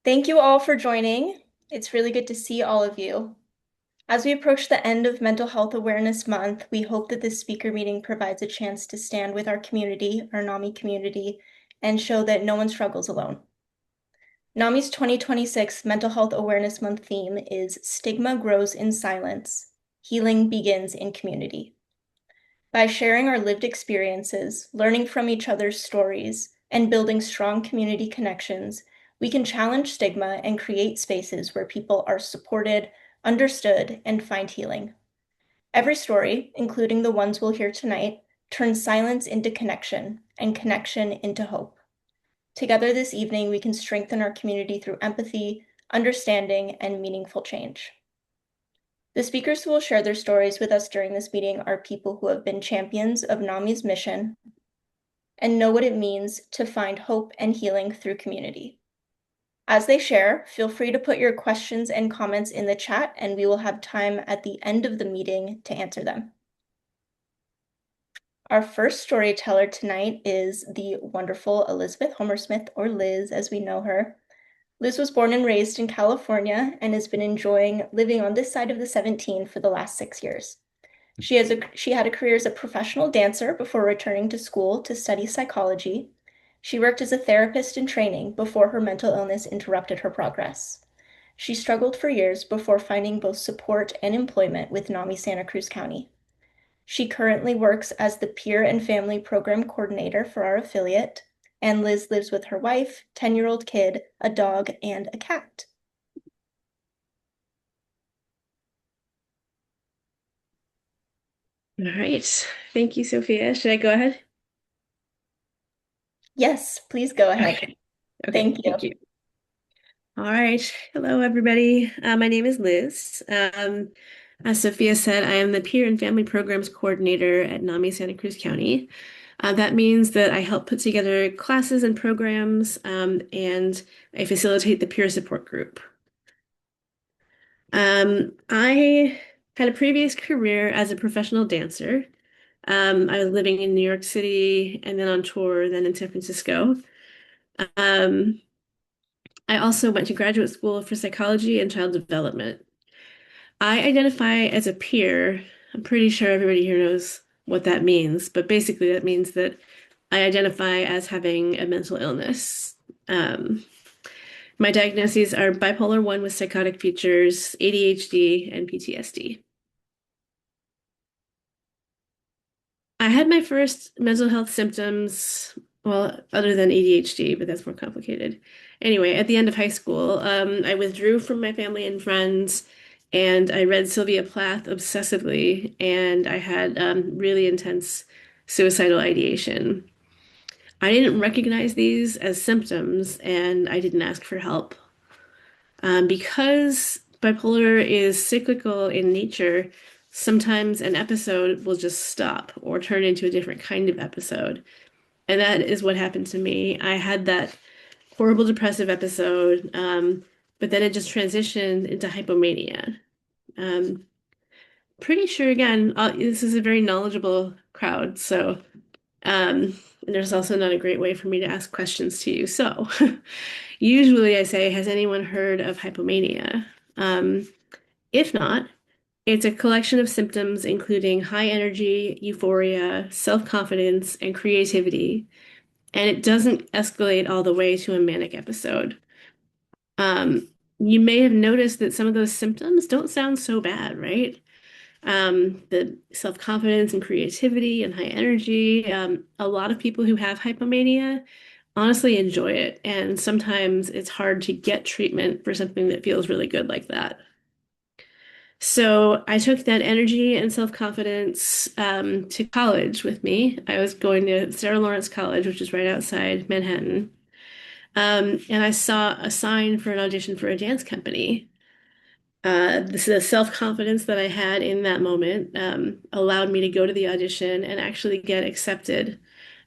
Thank you all for joining. It's really good to see all of you. As we approach the end of Mental Health Awareness Month, we hope that this speaker meeting provides a chance to stand with our community, our NAMI community, and show that no one struggles alone. NAMI's 2026 Mental Health Awareness Month theme is Stigma Grows in Silence, Healing Begins in Community. By sharing our lived experiences, learning from each other's stories, and building strong community connections, we can challenge stigma and create spaces where people are supported, understood, and find healing. Every story, including the ones we'll hear tonight, turns silence into connection and connection into hope. Together this evening, we can strengthen our community through empathy, understanding, and meaningful change. The speakers who will share their stories with us during this meeting are people who have been champions of NAMI's mission and know what it means to find hope and healing through community. As they share, feel free to put your questions and comments in the chat, and we will have time at the end of the meeting to answer them. Our first storyteller tonight is the wonderful Elizabeth Homer-Smith, or Liz as we know her. Liz was born and raised in California and has been enjoying living on this side of the 17 for the last 6 years. She had a career as a professional dancer before returning to school to study psychology. She worked as a therapist in training before her mental illness interrupted her progress. She struggled for years before finding both support and employment with NAMI Santa Cruz County. She currently works as the Peer and Family Program Coordinator for our affiliate, and Liz lives with her wife, 10-year-old kid, a dog, and a cat. All right. Thank you, Sophia. Should I go ahead? Yes, please go ahead. Okay. Okay. Thank you. Thank you. All right. Hello, everybody. My name is Liz. As Sophia said, I am the Peer and Family Programs Coordinator at NAMI Santa Cruz County. That means that I help put together classes and programs, and I facilitate the peer support group. I had a previous career as a professional dancer. I was living in New York City and then on tour, then in San Francisco. Um, I also went to graduate school for psychology and child development. I identify as a peer. I'm pretty sure everybody here knows what that means, but basically that means that I identify as having a mental illness. Um, my diagnoses are bipolar 1 with psychotic features, ADHD, and PTSD. I had my first mental health symptoms, well, other than ADHD, but that's more complicated. Anyway, at the end of high school, I withdrew from my family and friends, and I read Sylvia Plath obsessively, and I had really intense suicidal ideation. I didn't recognize these as symptoms, and I didn't ask for help. Because bipolar is cyclical in nature, sometimes an episode will just stop or turn into a different kind of episode. And that is what happened to me. I had that horrible depressive episode, but then it just transitioned into hypomania. Um, Pretty sure, again, this is a very knowledgeable crowd, so there's also not a great way for me to ask questions to you. So usually I say, has anyone heard of hypomania? Um, if not, it's a collection of symptoms including high energy, euphoria, self-confidence, and creativity, and it doesn't escalate all the way to a manic episode. Um, you may have noticed that some of those symptoms don't sound so bad, right? The self-confidence and creativity and high energy. A lot of people who have hypomania honestly enjoy it, and sometimes it's hard to get treatment for something that feels really good like that. So I took that energy and self-confidence to college with me. I was going to Sarah Lawrence College, which is right outside Manhattan. And I saw a sign for an audition for a dance company. This is the self-confidence that I had in that moment allowed me to go to the audition and actually get accepted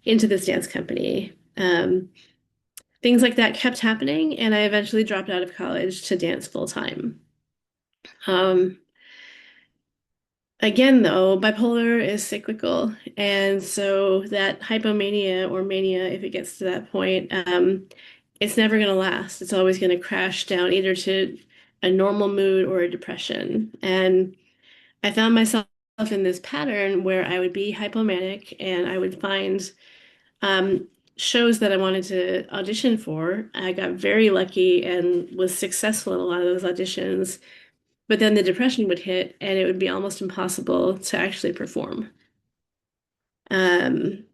into this dance company. Things like that kept happening, and I eventually dropped out of college to dance full time. Um, Again, though, bipolar is cyclical, and so that hypomania or mania, if it gets to that point, it's never going to last. It's always going to crash down either to a normal mood or a depression. And I found myself in this pattern where I would be hypomanic and I would find um, shows that I wanted to audition for. I got very lucky and was successful in a lot of those auditions, but then the depression would hit and it would be almost impossible to actually perform. Um,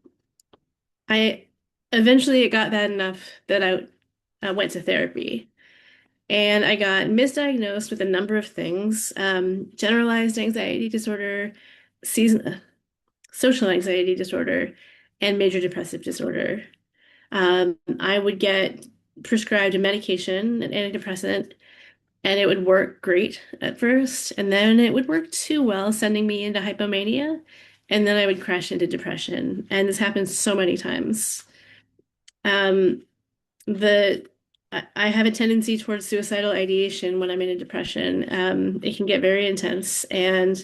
I eventually it got bad enough that I went to therapy. And I got misdiagnosed with a number of things, generalized anxiety disorder, season, social anxiety disorder, and major depressive disorder. I would get prescribed a medication, an antidepressant, and it would work great at first. And then it would work too well, sending me into hypomania. And then I would crash into depression. And this happens so many times. Um, the I have a tendency towards suicidal ideation when I'm in a depression. It can get very intense, and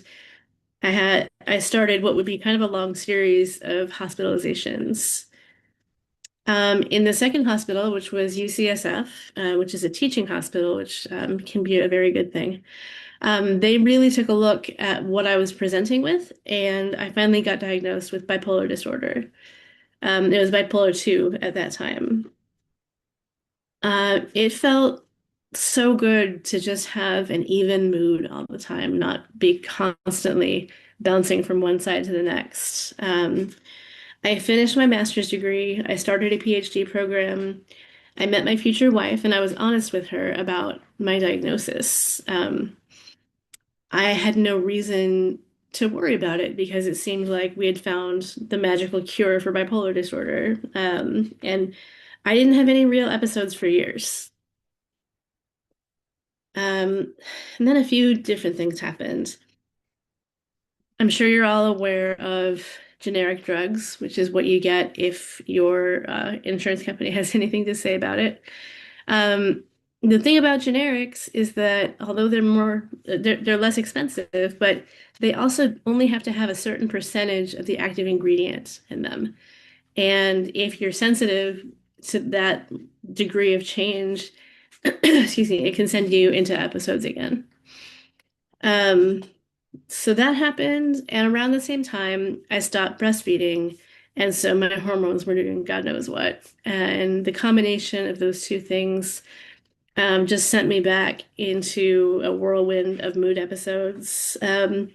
I started what would be kind of a long series of hospitalizations. In the second hospital, which was UCSF, which is a teaching hospital, which can be a very good thing. They really took a look at what I was presenting with, and I finally got diagnosed with bipolar disorder. It was bipolar 2 at that time. It felt so good to just have an even mood all the time, not be constantly bouncing from one side to the next. I finished my master's degree. I started a PhD program. I met my future wife, and I was honest with her about my diagnosis. I had no reason to worry about it because it seemed like we had found the magical cure for bipolar disorder. And I didn't have any real episodes for years. Um, and then a few different things happened. I'm sure you're all aware of generic drugs, which is what you get if your insurance company has anything to say about it. Um, the thing about generics is that although they're less expensive, but they also only have to have a certain percentage of the active ingredient in them. And if you're sensitive to that degree of change, excuse me, it can send you into episodes again. Um, so that happened, and around the same time, I stopped breastfeeding, and so my hormones were doing God knows what. And the combination of those two things just sent me back into a whirlwind of mood episodes. A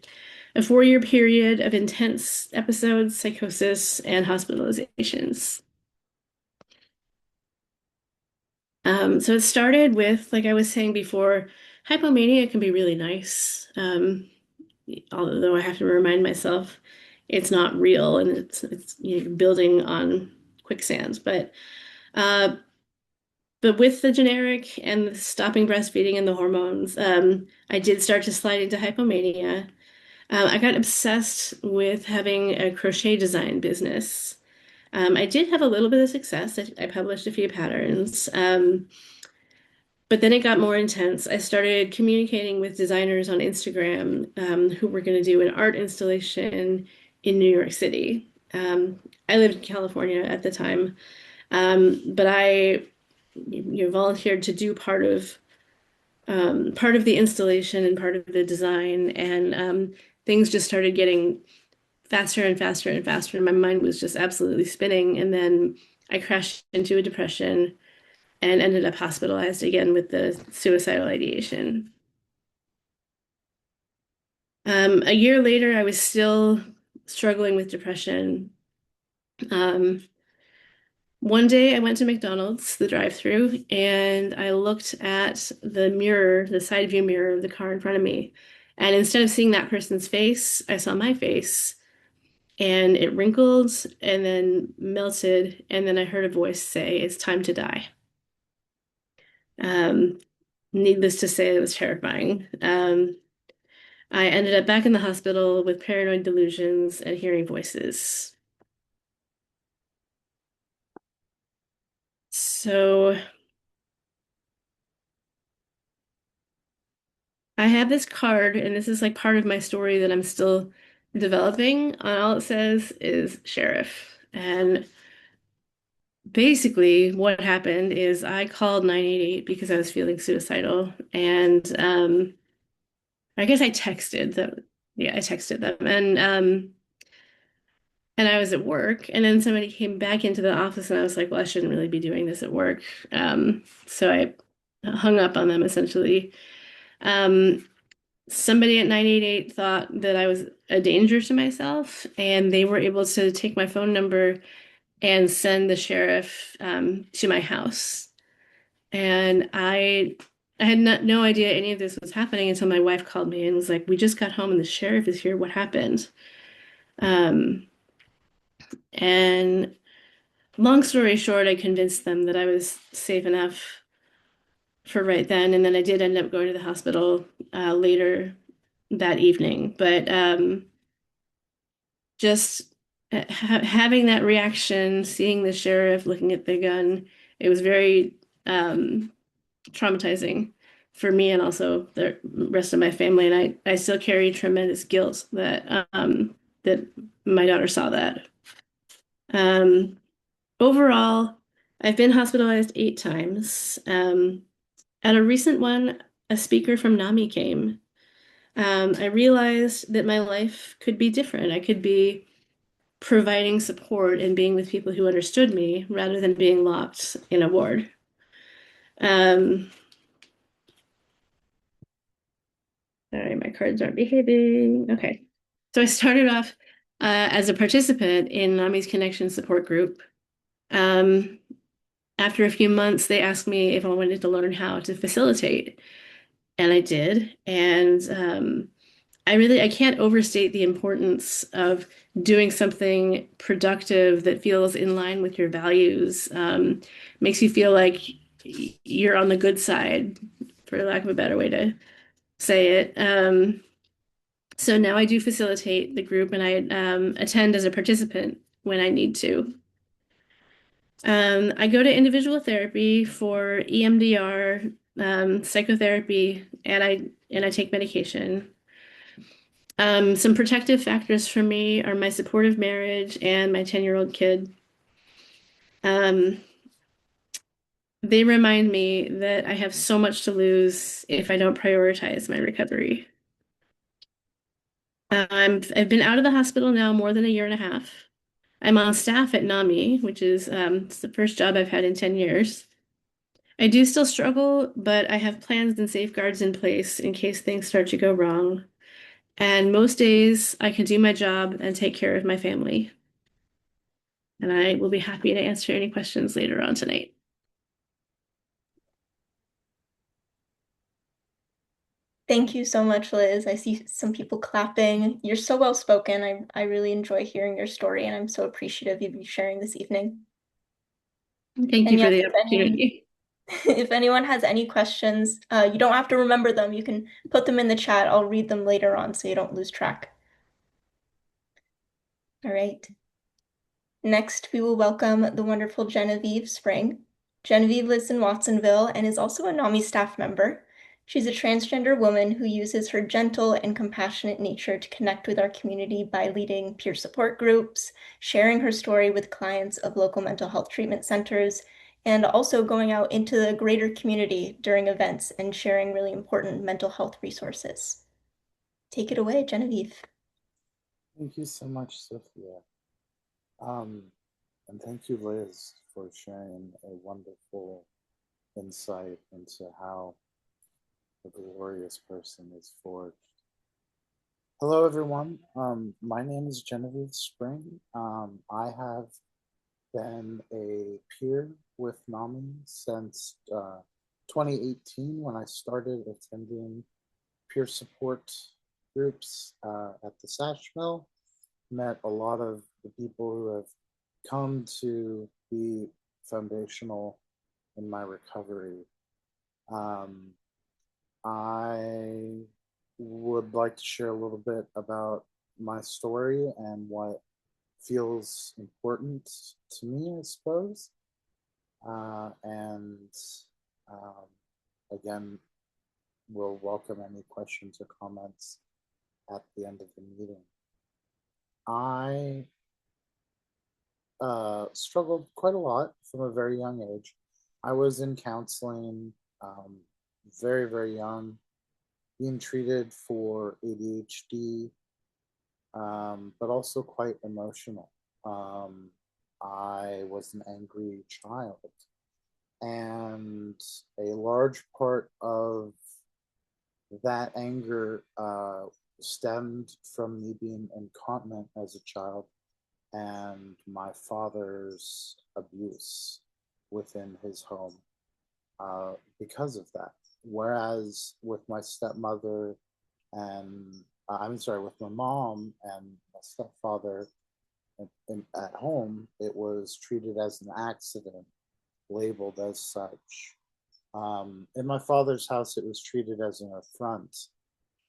4-year period of intense episodes, psychosis, and hospitalizations. So it started with, like I was saying before, hypomania can be really nice. Although I have to remind myself it's not real and it's building on quicksand. Uh, but with the generic and the stopping breastfeeding and the hormones, I did start to slide into hypomania. I got obsessed with having a crochet design business. I did have a little bit of success. I published a few patterns. But then it got more intense. I started communicating with designers on Instagram who were going to do an art installation in New York City. I lived in California at the time, but I volunteered to do part of the installation and part of the design, and things just started getting faster and faster and faster. And my mind was just absolutely spinning. And then I crashed into a depression and ended up hospitalized again with the suicidal ideation. A year later, I was still struggling with depression. Um, One day I went to McDonald's, the drive-through, and I looked at the mirror, the side view mirror of the car in front of me. And instead of seeing that person's face, I saw my face, and it wrinkled and then melted. And then I heard a voice say, "It's time to die." Um, Needless to say, it was terrifying. I ended up back in the hospital with paranoid delusions and hearing voices. So I have this card, and this is like part of my story that I'm still developing. And all it says is sheriff. And basically what happened is I called 988 because I was feeling suicidal. And I guess I texted them. Yeah, I texted them. And I was at work. And then somebody came back into the office and I was like, well, I shouldn't really be doing this at work. So I hung up on them essentially. Um, Somebody at 988 thought that I was a danger to myself, and they were able to take my phone number and send the sheriff to my house. And I had no idea any of this was happening until my wife called me and was like, "We just got home and the sheriff is here. What happened?" Um, and long story short, I convinced them that I was safe enough for right then, and then I did end up going to the hospital later that evening. But just having that reaction, seeing the sheriff looking at the gun, it was very traumatizing for me and also the rest of my family. And I still carry tremendous guilt that my daughter saw that. Um, Overall, I've been hospitalized 8 times. At a recent one, a speaker from NAMI came. I realized that my life could be different. I could be providing support and being with people who understood me rather than being locked in a ward. Um, Sorry, my cards aren't behaving. Okay. So I started off as a participant in NAMI's Connection support group. Um, After a few months, they asked me if I wanted to learn how to facilitate, and I did. And I can't overstate the importance of doing something productive that feels in line with your values. Makes you feel like you're on the good side, for lack of a better way to say it. So now I do facilitate the group and I attend as a participant when I need to. I go to individual therapy for EMDR, psychotherapy, and I take medication. Some protective factors for me are my supportive marriage and my 10-year-old kid. Um, they remind me that I have so much to lose if I don't prioritize my recovery. I've been out of the hospital now more than a year and a half. I'm on staff at NAMI, which is it's the first job I've had in 10 years. I do still struggle, but I have plans and safeguards in place in case things start to go wrong. And most days I can do my job and take care of my family. And I will be happy to answer any questions later on tonight. Thank you so much, Liz. I see some people clapping. You're so well spoken. I really enjoy hearing your story, and I'm so appreciative of you sharing this evening. Thank you And for yes, the opportunity. if anyone has any questions, you don't have to remember them. You can put them in the chat. I'll read them later on so you don't lose track. All right. Next, we will welcome the wonderful Genevieve Spring. Genevieve lives in Watsonville and is also a NAMI staff member. She's a transgender woman who uses her gentle and compassionate nature to connect with our community by leading peer support groups, sharing her story with clients of local mental health treatment centers, and also going out into the greater community during events and sharing really important mental health resources. Take it away, Genevieve. Thank you so much, Sophia. Um, and thank you, Liz, for sharing a wonderful insight into how a glorious person is forged. Hello, everyone. My name is Genevieve Spring. I have been a peer with NAMI since 2018 when I started attending peer support groups at the Sash Mill. Met a lot of the people who have come to be foundational in my recovery. I would like to share a little bit about my story and what feels important to me, I suppose. And again, we'll welcome any questions or comments at the end of the meeting. I struggled quite a lot from a very young age. I was in counseling very, very young, being treated for ADHD, but also quite emotional. I was an angry child, and a large part of that anger stemmed from me being incontinent as a child and my father's abuse within his home because of that. Whereas with my stepmother and with my mom and my stepfather at home, it was treated as an accident, labeled as such. In my father's house, it was treated as an affront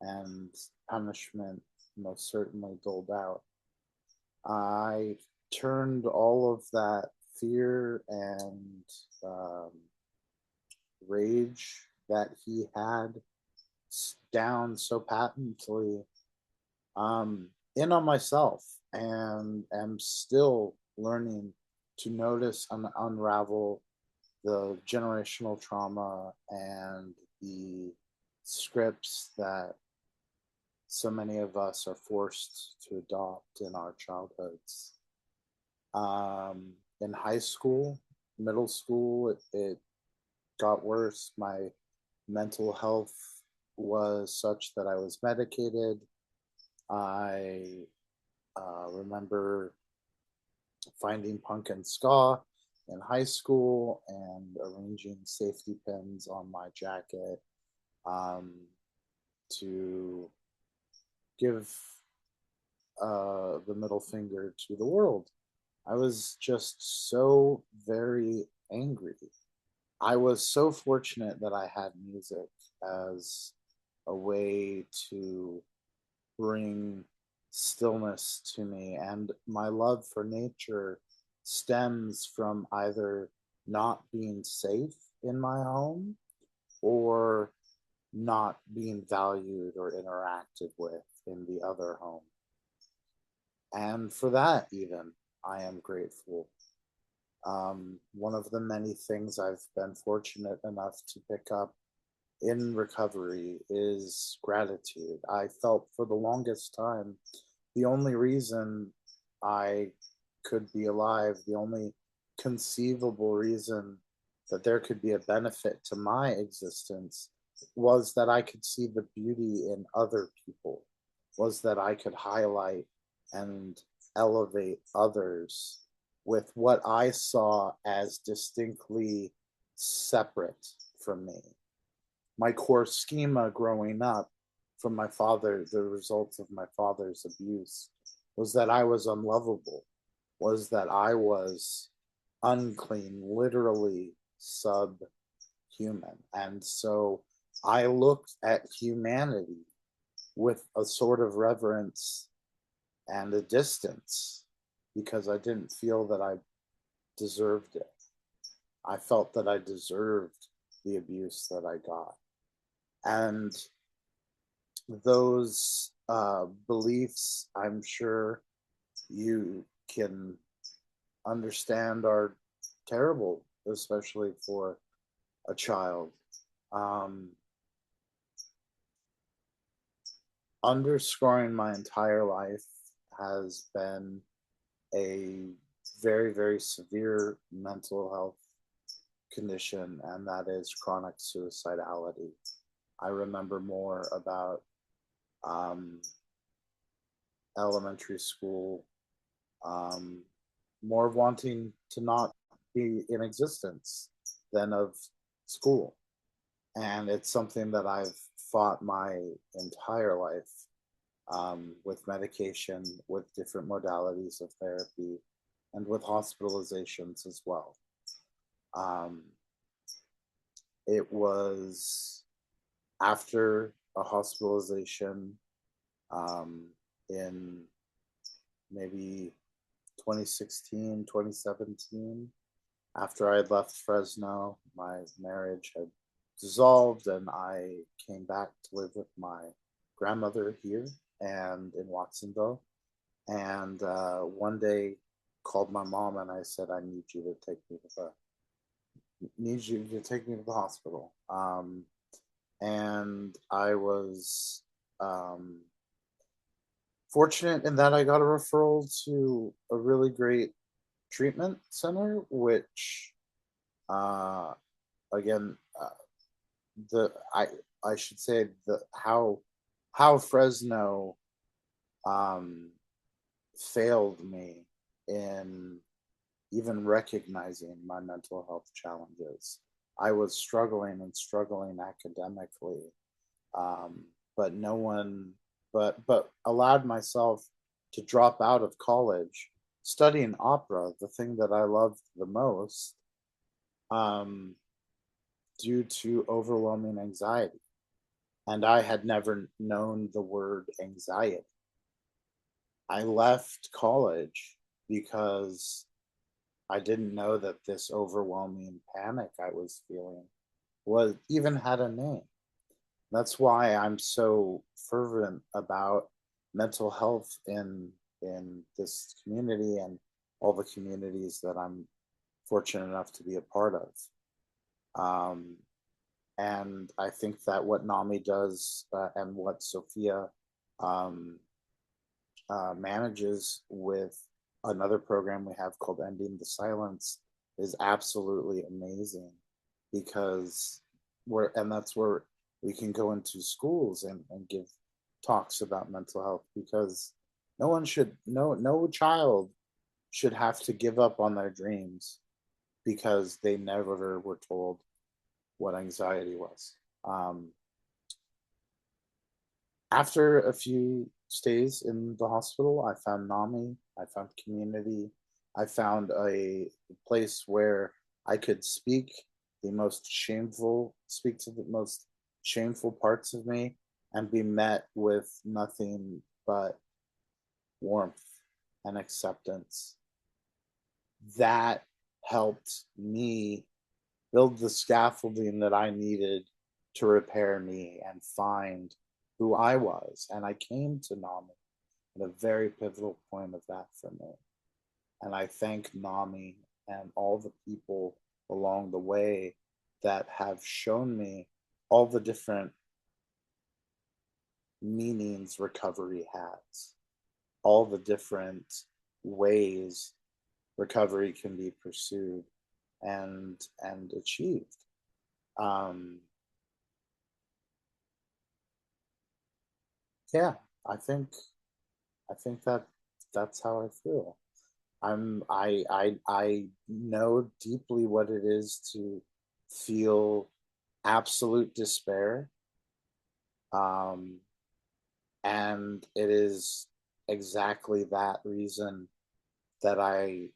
and punishment most certainly doled out. I turned all of that fear and rage that he had down so patently in on myself, and am still learning to notice and unravel the generational trauma and the scripts that so many of us are forced to adopt in our childhoods. In high school, middle school, it got worse. My mental health was such that I was medicated. I remember finding punk and ska in high school and arranging safety pins on my jacket to give the middle finger to the world. I was just so very angry. I was so fortunate that I had music as a way to bring stillness to me, and my love for nature stems from either not being safe in my home or not being valued or interacted with in the other home. And for that, even, I am grateful. One of the many things I've been fortunate enough to pick up in recovery is gratitude. I felt for the longest time the only reason I could be alive, the only conceivable reason that there could be a benefit to my existence was that I could see the beauty in other people, was that I could highlight and elevate others with what I saw as distinctly separate from me. My core schema growing up from my father, the results of my father's abuse, was that I was unlovable, was that I was unclean, literally subhuman. And so I looked at humanity with a sort of reverence and a distance because I didn't feel that I deserved it. I felt that I deserved the abuse that I got. And those beliefs, I'm sure you can understand, are terrible, especially for a child. Underscoring my entire life has been a very, very severe mental health condition, and that is chronic suicidality. I remember more about elementary school, more wanting to not be in existence than of school. And it's something that I've fought my entire life with medication, with different modalities of therapy, and with hospitalizations as well. It was after a hospitalization in maybe 2016, 2017, after I had left Fresno, my marriage had dissolved and I came back to live with my grandmother here and in Watsonville. And one day called my mom and I said, I need you to take me to the hospital. And I was fortunate in that I got a referral to a really great treatment center, which again, I should say how Fresno failed me in even recognizing my mental health challenges. I was struggling academically, but no one, but allowed myself to drop out of college, studying opera, the thing that I loved the most, due to overwhelming anxiety. And I had never known the word anxiety. I left college because I didn't know that this overwhelming panic I was feeling even had a name. That's why I'm so fervent about mental health in this community and all the communities that I'm fortunate enough to be a part of. And I think that what NAMI does and what Sophia manages with another program we have called Ending the Silence is absolutely amazing, because that's where we can go into schools and give talks about mental health, because no child should have to give up on their dreams because they never were told what anxiety was. After a few stays in the hospital, I found NAMI, I found community, I found a place where I could speak to the most shameful parts of me and be met with nothing but warmth and acceptance. That helped me build the scaffolding that I needed to repair me and find who I was. And I came to NAMI at a very pivotal point of that for me. And I thank NAMI and all the people along the way that have shown me all the different meanings recovery has, all the different ways recovery can be pursued and achieved. Yeah, I think that that's how I feel. I know deeply what it is to feel absolute despair. And it is exactly that reason that I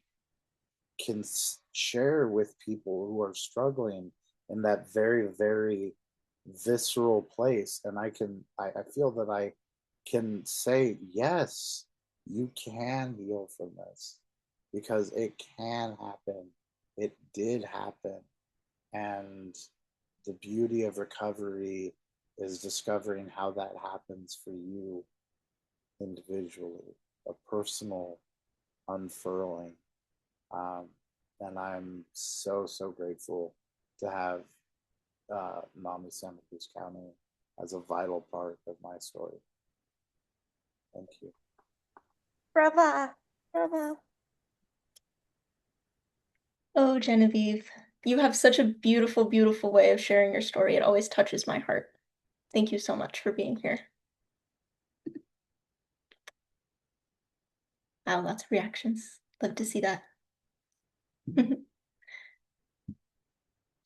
can share with people who are struggling in that very, very visceral place. And I feel that I can say, yes, you can heal from this, because it can happen. It did happen. And the beauty of recovery is discovering how that happens for you individually, a personal unfurling. And I'm so grateful to have NAMI Santa Cruz County as a vital part of my story. Thank you. Brava! Brava! Oh, Genevieve, you have such a beautiful, beautiful way of sharing your story. It always touches my heart. Thank you so much for being here. Wow, lots of reactions. Love to see that.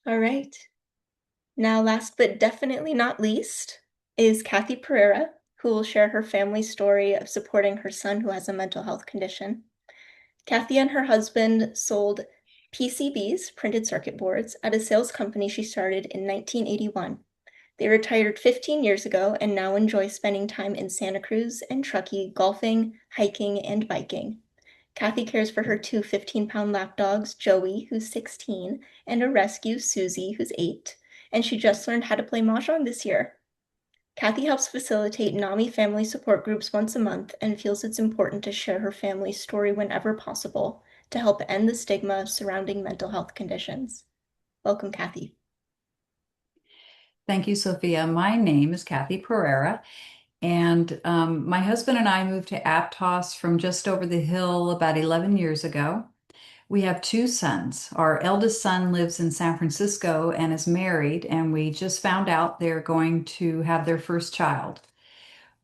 All right. Now, last but definitely not least, is Cathy Pereira, who will share her family story of supporting her son who has a mental health condition. Cathy and her husband sold PCBs, printed circuit boards, at a sales company she started in 1981. They retired 15 years ago and now enjoy spending time in Santa Cruz and Truckee golfing, hiking, and biking. Cathy cares for her two 15-pound lap dogs, Joey, who's 16, and a rescue, Susie, who's 8, and she just learned how to play mahjong this year. Cathy helps facilitate NAMI family support groups once a month and feels it's important to share her family's story whenever possible to help end the stigma surrounding mental health conditions. Welcome, Cathy. Thank you, Sophia. My name is Cathy Pereira, and my husband and I moved to Aptos from just over the hill about 11 years ago. We have two sons. Our eldest son lives in San Francisco and is married, and we just found out they're going to have their first child.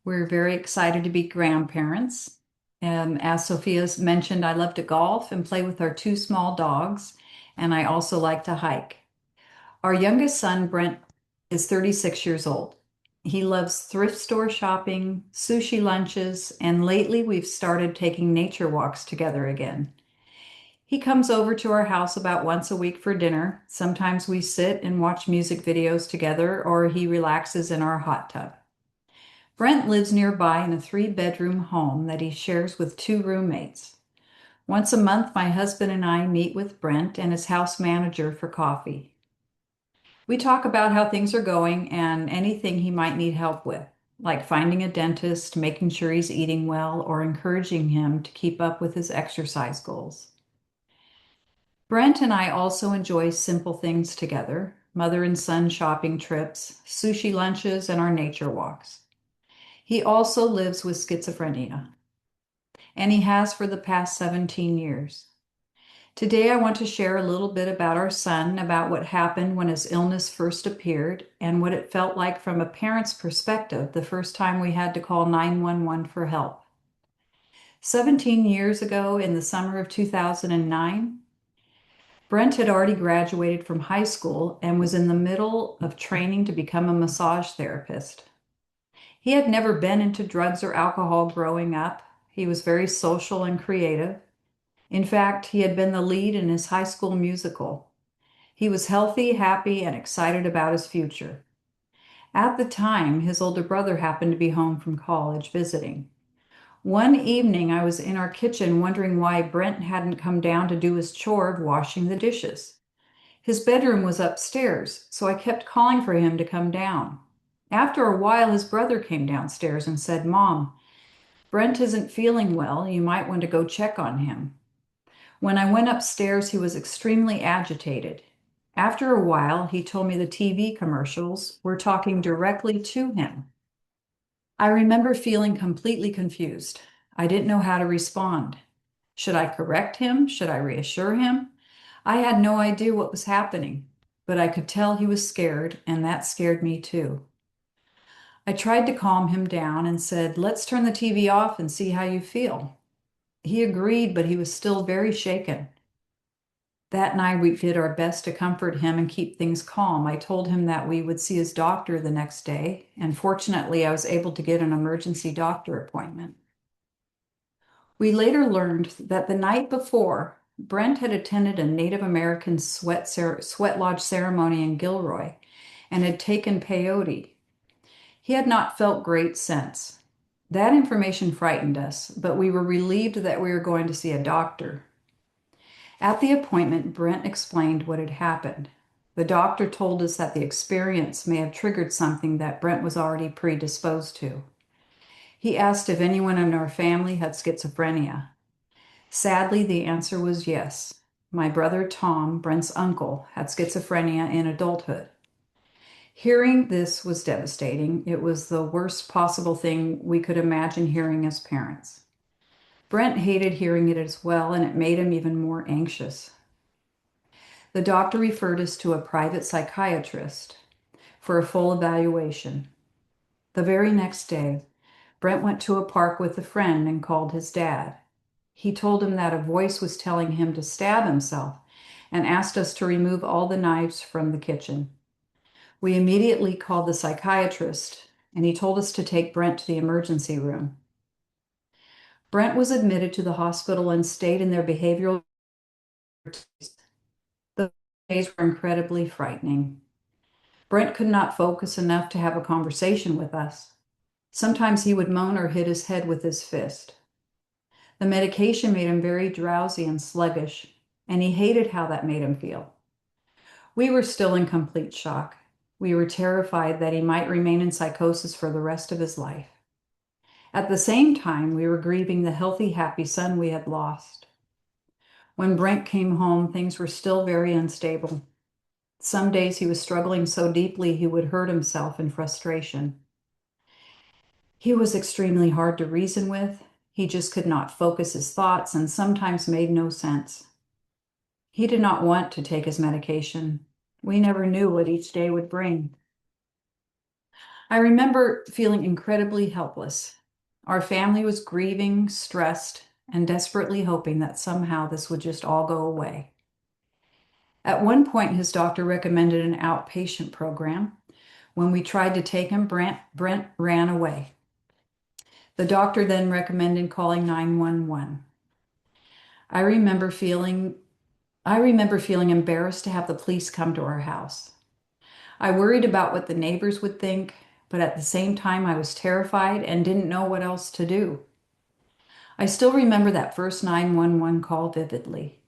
We're very excited to be grandparents. As Sophia's mentioned, I love to golf and play with our two small dogs, and I also like to hike. Our youngest son, Brent, is 36 years old. He loves thrift store shopping, sushi lunches, and lately we've started taking nature walks together again. He comes over to our house about once a week for dinner. Sometimes we sit and watch music videos together, or he relaxes in our hot tub. Brent lives nearby in a 3-bedroom home that he shares with 2 roommates. Once a month, my husband and I meet with Brent and his house manager for coffee. We talk about how things are going and anything he might need help with, like finding a dentist, making sure he's eating well, or encouraging him to keep up with his exercise goals. Brent and I also enjoy simple things together, mother and son shopping trips, sushi lunches, and our nature walks. He also lives with schizophrenia, and he has for the past 17 years. Today, I want to share a little bit about our son, about what happened when his illness first appeared, and what it felt like from a parent's perspective the first time we had to call 911 for help. 17 years ago, in the summer of 2009, Brent had already graduated from high school and was in the middle of training to become a massage therapist. He had never been into drugs or alcohol growing up. He was very social and creative. In fact, he had been the lead in his high school musical. He was healthy, happy, and excited about his future. At the time, his older brother happened to be home from college visiting. One evening, I was in our kitchen wondering why Brent hadn't come down to do his chore of washing the dishes. His bedroom was upstairs, so I kept calling for him to come down. After a while, his brother came downstairs and said, "Mom, Brent isn't feeling well. You might want to go check on him." When I went upstairs, he was extremely agitated. After a while, he told me the TV commercials were talking directly to him. I remember feeling completely confused. I didn't know how to respond. Should I correct him? Should I reassure him? I had no idea what was happening, but I could tell he was scared, and that scared me too. I tried to calm him down and said, "Let's turn the TV off and see how you feel." He agreed, but he was still very shaken. That night, we did our best to comfort him and keep things calm. I told him that we would see his doctor the next day, and fortunately, I was able to get an emergency doctor appointment. We later learned that the night before, Brent had attended a Native American sweat lodge ceremony in Gilroy and had taken peyote. He had not felt great since. That information frightened us, but we were relieved that we were going to see a doctor. At the appointment, Brent explained what had happened. The doctor told us that the experience may have triggered something that Brent was already predisposed to. He asked if anyone in our family had schizophrenia. Sadly, the answer was yes. My brother Tom, Brent's uncle, had schizophrenia in adulthood. Hearing this was devastating. It was the worst possible thing we could imagine hearing as parents. Brent hated hearing it as well, and it made him even more anxious. The doctor referred us to a private psychiatrist for a full evaluation. The very next day, Brent went to a park with a friend and called his dad. He told him that a voice was telling him to stab himself and asked us to remove all the knives from the kitchen. We immediately called the psychiatrist, and he told us to take Brent to the emergency room. Brent was admitted to the hospital and stayed in their behavioral. The days were incredibly frightening. Brent could not focus enough to have a conversation with us. Sometimes he would moan or hit his head with his fist. The medication made him very drowsy and sluggish, and he hated how that made him feel. We were still in complete shock. We were terrified that he might remain in psychosis for the rest of his life. At the same time, we were grieving the healthy, happy son we had lost. When Brent came home, things were still very unstable. Some days he was struggling so deeply he would hurt himself in frustration. He was extremely hard to reason with. He just could not focus his thoughts and sometimes made no sense. He did not want to take his medication. We never knew what each day would bring. I remember feeling incredibly helpless. Our family was grieving, stressed, and desperately hoping that somehow this would just all go away. At one point, his doctor recommended an outpatient program. When we tried to take him, Brent ran away. The doctor then recommended calling 911. I remember feeling embarrassed to have the police come to our house. I worried about what the neighbors would think, but at the same time, I was terrified and didn't know what else to do. I still remember that first 911 call vividly.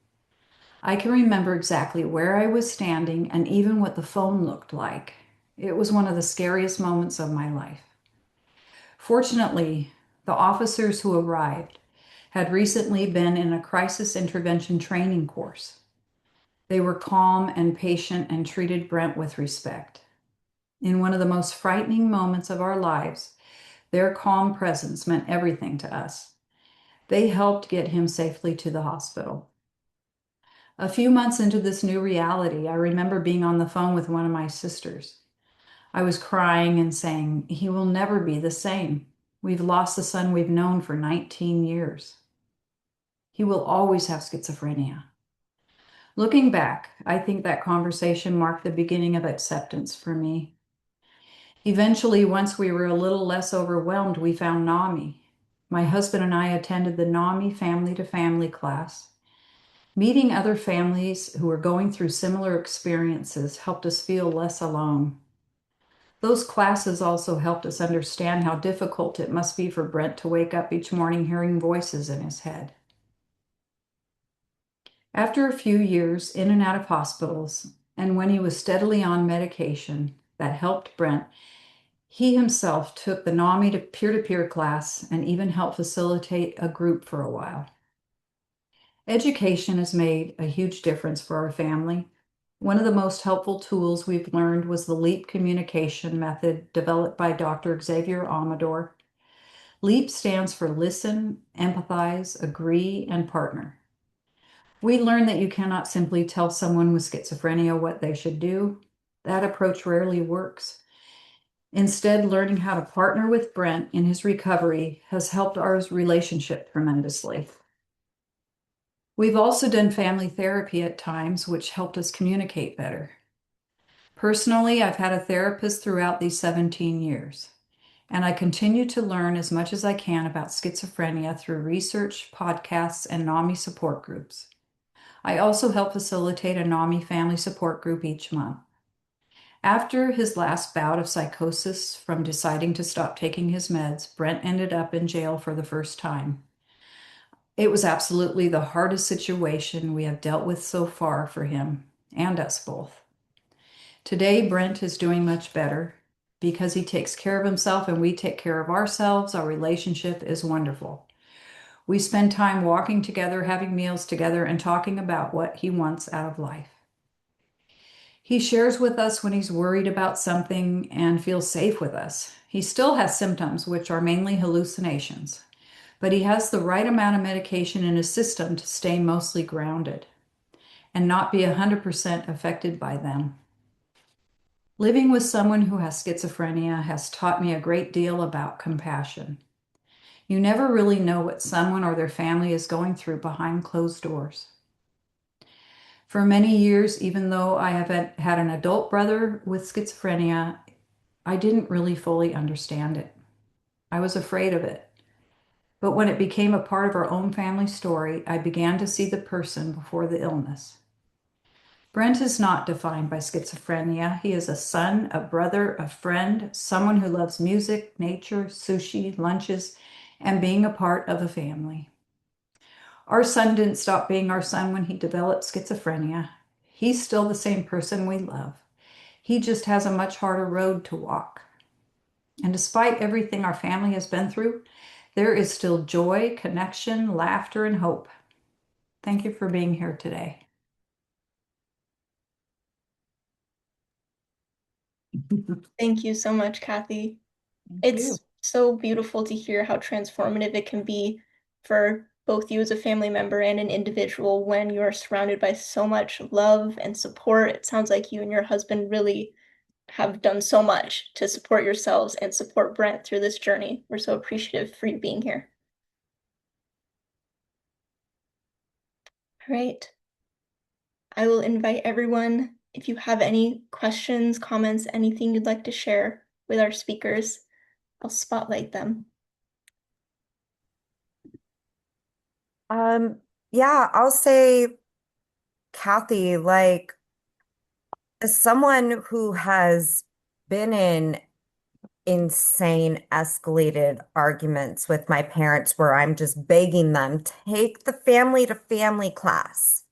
I can remember exactly where I was standing and even what the phone looked like. It was one of the scariest moments of my life. Fortunately, the officers who arrived had recently been in a crisis intervention training course. They were calm and patient and treated Brent with respect. In one of the most frightening moments of our lives, their calm presence meant everything to us. They helped get him safely to the hospital. A few months into this new reality, I remember being on the phone with one of my sisters. I was crying and saying, "He will never be the same. We've lost the son we've known for 19 years. He will always have schizophrenia." Looking back, I think that conversation marked the beginning of acceptance for me. Eventually, once we were a little less overwhelmed, we found NAMI. My husband and I attended the NAMI family-to-family class. Meeting other families who were going through similar experiences helped us feel less alone. Those classes also helped us understand how difficult it must be for Brent to wake up each morning hearing voices in his head. After a few years in and out of hospitals, and when he was steadily on medication that helped Brent, he himself took the NAMI to peer-to-peer class and even helped facilitate a group for a while. Education has made a huge difference for our family. One of the most helpful tools we've learned was the LEAP communication method developed by Dr. Xavier Amador. LEAP stands for listen, empathize, agree, and partner. We learned that you cannot simply tell someone with schizophrenia what they should do. That approach rarely works. Instead, learning how to partner with Brent in his recovery has helped our relationship tremendously. We've also done family therapy at times, which helped us communicate better. Personally, I've had a therapist throughout these 17 years, and I continue to learn as much as I can about schizophrenia through research, podcasts, and NAMI support groups. I also help facilitate a NAMI family support group each month. After his last bout of psychosis from deciding to stop taking his meds, Brent ended up in jail for the first time. It was absolutely the hardest situation we have dealt with so far for him and us both. Today, Brent is doing much better. Because he takes care of himself and we take care of ourselves, our relationship is wonderful. We spend time walking together, having meals together, and talking about what he wants out of life. He shares with us when he's worried about something and feels safe with us. He still has symptoms, which are mainly hallucinations, but he has the right amount of medication in his system to stay mostly grounded and not be 100% affected by them. Living with someone who has schizophrenia has taught me a great deal about compassion. You never really know what someone or their family is going through behind closed doors. For many years, even though I have had an adult brother with schizophrenia, I didn't really fully understand it. I was afraid of it. But when it became a part of our own family story, I began to see the person before the illness. Brent is not defined by schizophrenia. He is a son, a brother, a friend, someone who loves music, nature, sushi, lunches, and being a part of a family. Our son didn't stop being our son when he developed schizophrenia. He's still the same person we love. He just has a much harder road to walk. And despite everything our family has been through, there is still joy, connection, laughter, and hope. Thank you for being here today. Thank you so much, Cathy. Thank It's you. so beautiful to hear how transformative it can be for both you as a family member and an individual when you're surrounded by so much love and support. It sounds like you and your husband really have done so much to support yourselves and support Brent through this journey. We're so appreciative for you being here. All right. I will invite everyone, if you have any questions, comments, anything you'd like to share with our speakers, I'll spotlight them. Yeah, I'll say, Cathy, like, as someone who has been in insane escalated arguments with my parents where I'm just begging them, take the family to family class.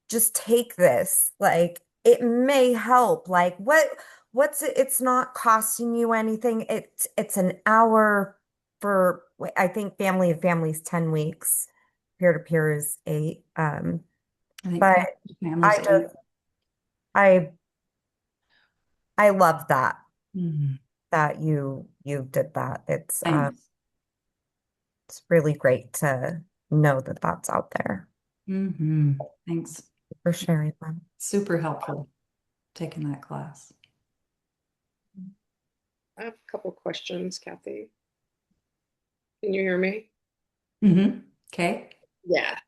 Just take this. Like, it may help. Like, what's it? It's not costing you anything. It's an hour for, I think family to family is 10 weeks. Peer to peer is 8. I think But families. I I love that Mhm. that you did that. Thanks. It's really great to know that that's out there Thanks. for sharing them. Super helpful taking that class. I have a couple questions, Cathy. Can you hear me? Okay. Yeah.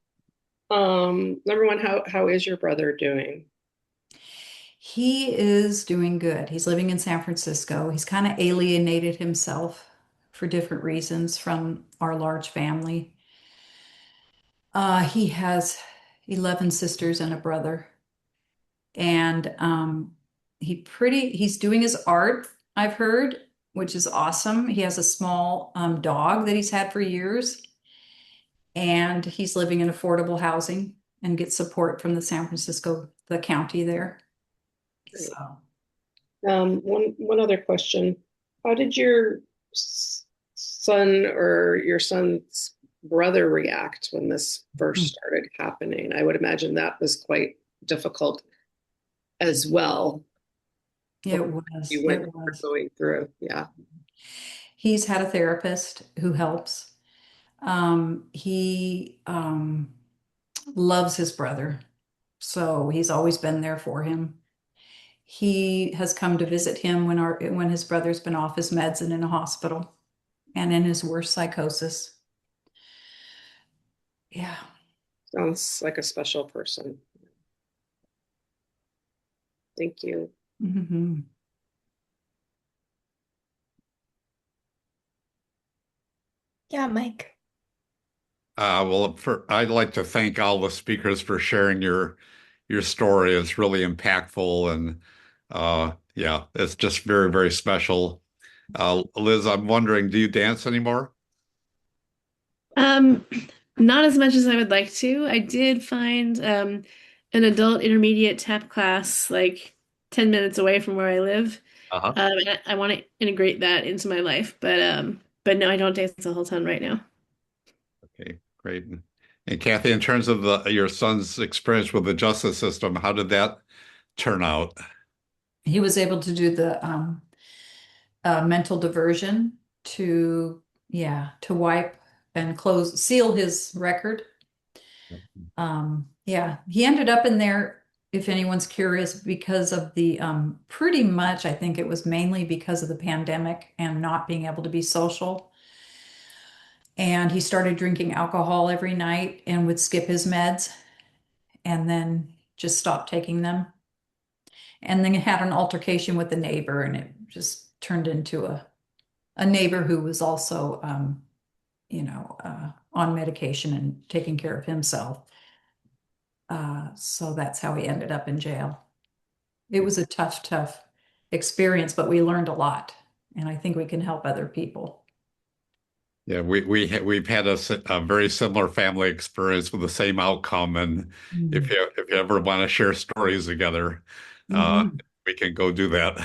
Number one, how is your brother doing? He is doing good. He's living in San Francisco. He's kind of alienated himself for different reasons from our large family. He has 11 sisters and a brother. And he's doing his art, I've heard, which is awesome. He has a small dog that he's had for years. And he's living in affordable housing and gets support from the San Francisco, the county there. So. One other question. How did your son or your son's brother react when this first started happening? I would imagine that was quite difficult as well. It was. You went going through. Yeah. He's had a therapist who helps. He loves his brother, so he's always been there for him. He has come to visit him when his brother's been off his meds and in a hospital and in his worst psychosis. Yeah. Sounds like a special person. Thank you. Yeah, Mike. Well, I'd like to thank all the speakers for sharing your story. It's really impactful, and yeah, it's just very, very special. Liz, I'm wondering, do you dance anymore? Not as much as I would like to. I did find an adult intermediate tap class like 10 minutes away from where I live. And I want to integrate that into my life, but no, I don't dance a whole ton right now. Okay, great. And Cathy, in terms of your son's experience with the justice system, how did that turn out? He was able to do the mental diversion to wipe and seal his record. Yeah, he ended up in there, if anyone's curious, because of the pretty much, I think it was mainly because of the pandemic and not being able to be social. And he started drinking alcohol every night and would skip his meds and then just stop taking them. And then he had an altercation with the neighbor, and it just turned into a neighbor who was also, on medication and taking care of himself. So that's how he ended up in jail. It was a tough experience, but we learned a lot, and I think we can help other people. Yeah, we've had a very similar family experience with the same outcome, and if you ever want to share stories together, we can go do that.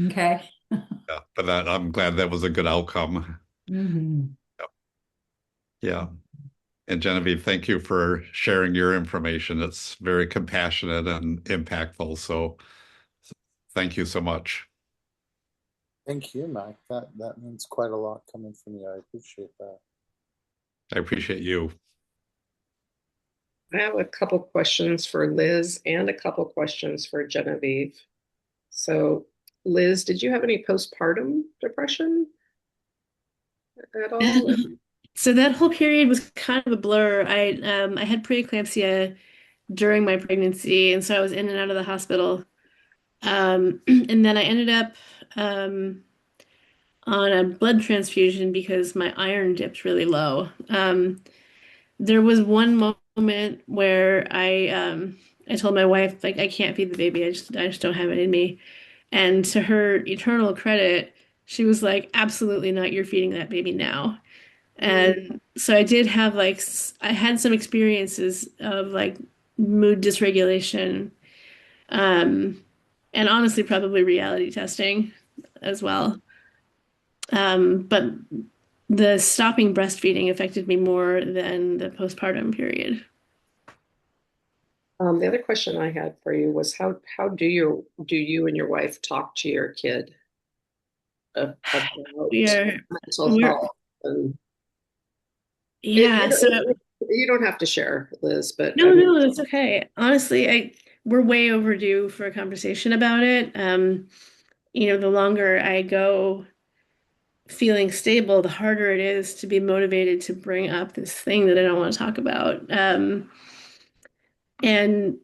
Okay. Yeah, but I'm glad that was a good outcome. Mm-hmm. Yeah. And Genevieve, thank you for sharing your information. It's very compassionate and impactful. So thank you so much. Thank you, Mike. That means quite a lot coming from you. I appreciate that. I appreciate you. I have a couple questions for Liz and a couple questions for Genevieve. So, Liz, did you have any postpartum depression at all? So that whole period was kind of a blur. I had preeclampsia during my pregnancy, and so I was in and out of the hospital. And then I ended up on a blood transfusion because my iron dipped really low. There was one moment where I told my wife, like, I can't feed the baby. I just don't have it in me. And to her eternal credit, she was like, absolutely not. You're feeding that baby now. And so I did have like I had some experiences of like mood dysregulation, and honestly probably reality testing as well. But the stopping breastfeeding affected me more than the postpartum period. The other question I had for you was how do you and your wife talk to your kid about We're, mental we're health? And yeah, so you don't have to share, Liz, but no, no, it's okay. Honestly, we're way overdue for a conversation about it. The longer I go feeling stable, the harder it is to be motivated to bring up this thing that I don't want to talk about. And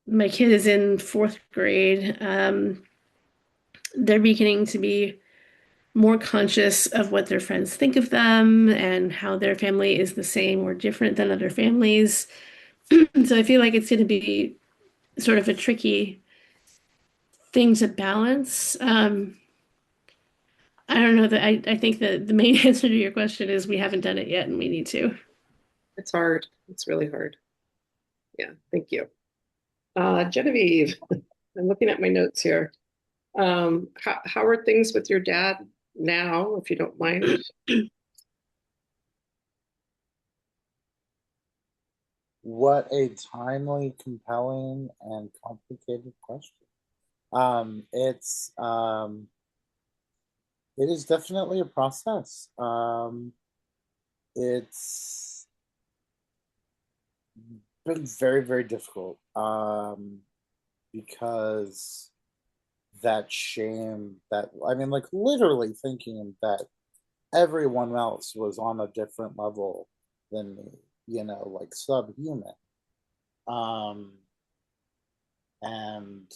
my kid is in fourth grade. They're beginning to be more conscious of what their friends think of them and how their family is the same or different than other families. So I feel like it's going to be sort of a tricky thing to balance. I don't know that I think that the main answer to your question is we haven't done it yet and we need to. it's hard. It's really hard. Yeah, thank you. Genevieve, I'm looking at my notes here. How are things with your dad now, if you don't mind? What a timely, compelling, and complicated question. It is definitely a process. It's been very, very difficult because that shame that, I mean, like literally thinking that everyone else was on a different level than me, like subhuman. And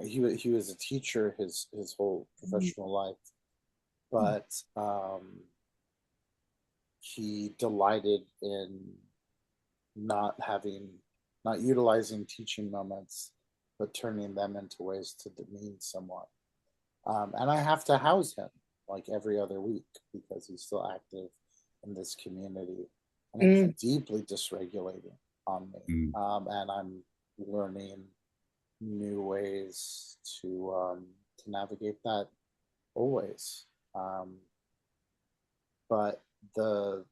he was a teacher his whole professional life, but he delighted in not utilizing teaching moments, but turning them into ways to demean someone. And I have to house him like every other week because he's still active in this community, and it's deeply dysregulating on me. And I'm learning new ways to navigate that always. But the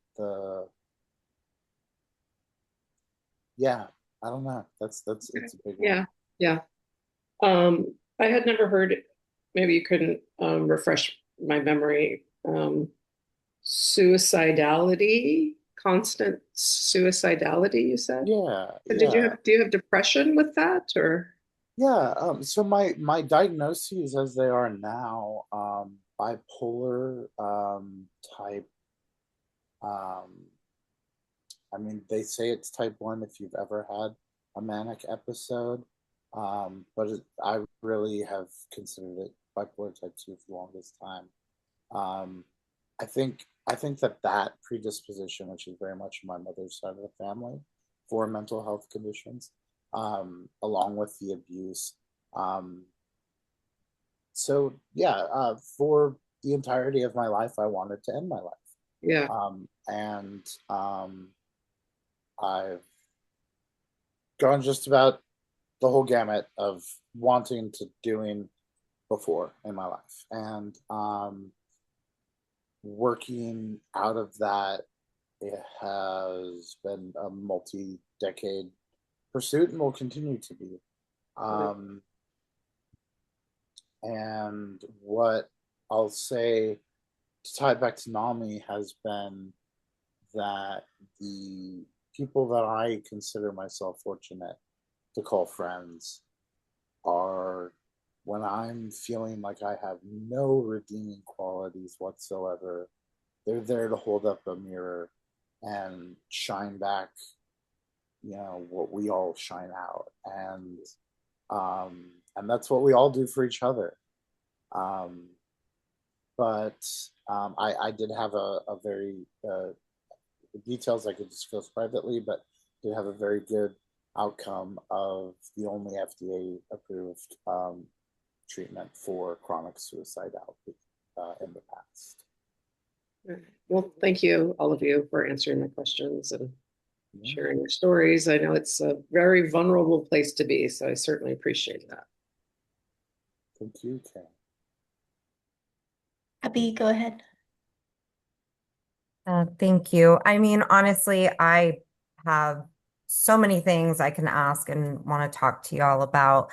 yeah, I don't know. It's a big one. Yeah. I had never heard, maybe you couldn't refresh my memory. Suicidality, constant suicidality, you said? Yeah. Do you have depression with that, or? Yeah, so my diagnoses as they are now, bipolar type. I mean, they say it's type 1 if you've ever had a manic episode, but I really have considered it bipolar type 2 for the longest time. I think that predisposition, which is very much my mother's side of the family, for mental health conditions, along with the abuse. So yeah, for the entirety of my life, I wanted to end my life. Yeah. And I've gone just about the whole gamut of wanting to doing before in my life. And working out of that, it has been a multi-decade pursuit and will continue to be. And what I'll say to tie it back to NAMI has been that the people that I consider myself fortunate to call friends are when I'm feeling like I have no redeeming qualities whatsoever. They're there to hold up a mirror and shine back, what we all shine out. And that's what we all do for each other. But I did have a very, the details I could discuss privately, but did have a very good outcome of the only FDA approved treatment for chronic suicidality in the past. Well, thank you, all of you, for answering my questions and sharing your stories. I know it's a very vulnerable place to be, so I certainly appreciate that. Thank you, Karen. Abby, go ahead. Thank you. I mean, honestly, I have so many things I can ask and want to talk to y'all about.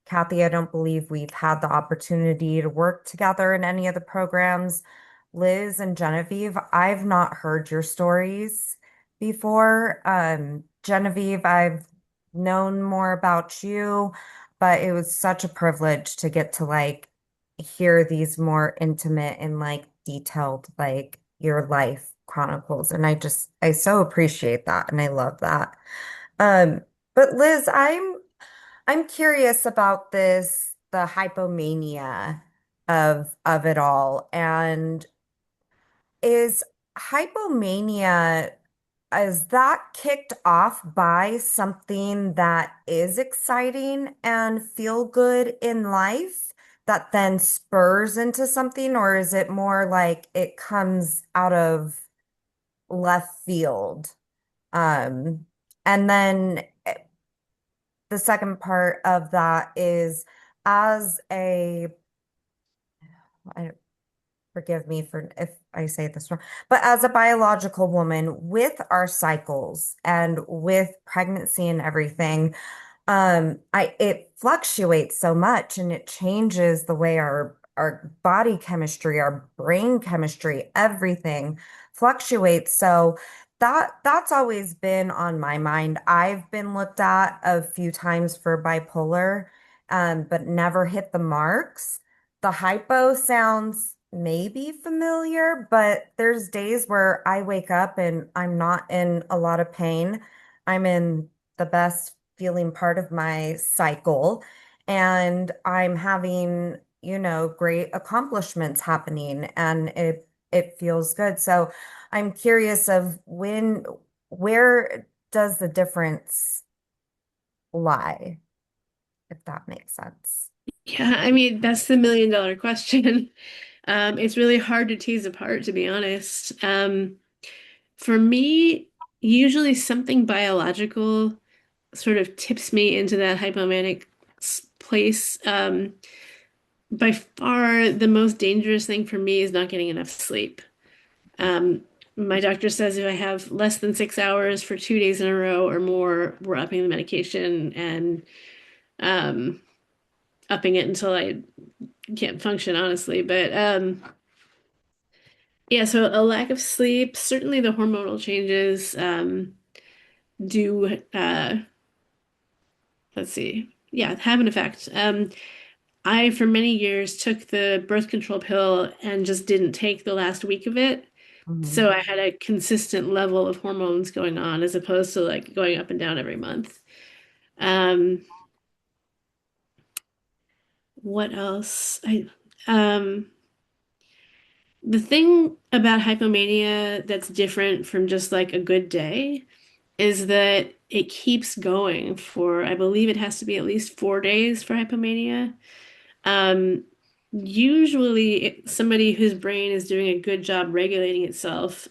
Cathy, I don't believe we've had the opportunity to work together in any of the programs. Liz and Genevieve, I've not heard your stories before. Genevieve, I've known more about you, but it was such a privilege to get to hear these more intimate and detailed your life chronicles. And I so appreciate that and I love that. But Liz, I'm curious about the hypomania of it all. And is hypomania, is that kicked off by something that is exciting and feel good in life that then spurs into something, or is it more like it comes out of left field? And then the second part of that is forgive me for if I say this wrong, but as a biological woman with our cycles and with pregnancy and everything, it fluctuates so much and it changes the way our body chemistry, our brain chemistry, everything fluctuates. So that's always been on my mind. I've been looked at a few times for bipolar, but never hit the marks. The hypo sounds maybe familiar, but there's days where I wake up and I'm not in a lot of pain. I'm in the best feeling part of my cycle and I'm having, great accomplishments happening and it feels good. So I'm curious of where does the difference lie, if that makes sense? Yeah, I mean, that's the million-dollar question. It's really hard to tease apart, to be honest. For me, usually something biological sort of tips me into that hypomanic place. By far, the most dangerous thing for me is not getting enough sleep. My doctor says if I have less than 6 hours for 2 days in a row or more, we're upping the medication and upping it until I can't function, honestly. But yeah, so a lack of sleep, certainly the hormonal changes do let's see, yeah, have an effect. I for many years took the birth control pill and just didn't take the last week of it. So I had a consistent level of hormones going on as opposed to going up and down every month. What else? The thing about hypomania that's different from just a good day is that it keeps going for, I believe it has to be at least 4 days for hypomania. Usually somebody whose brain is doing a good job regulating itself,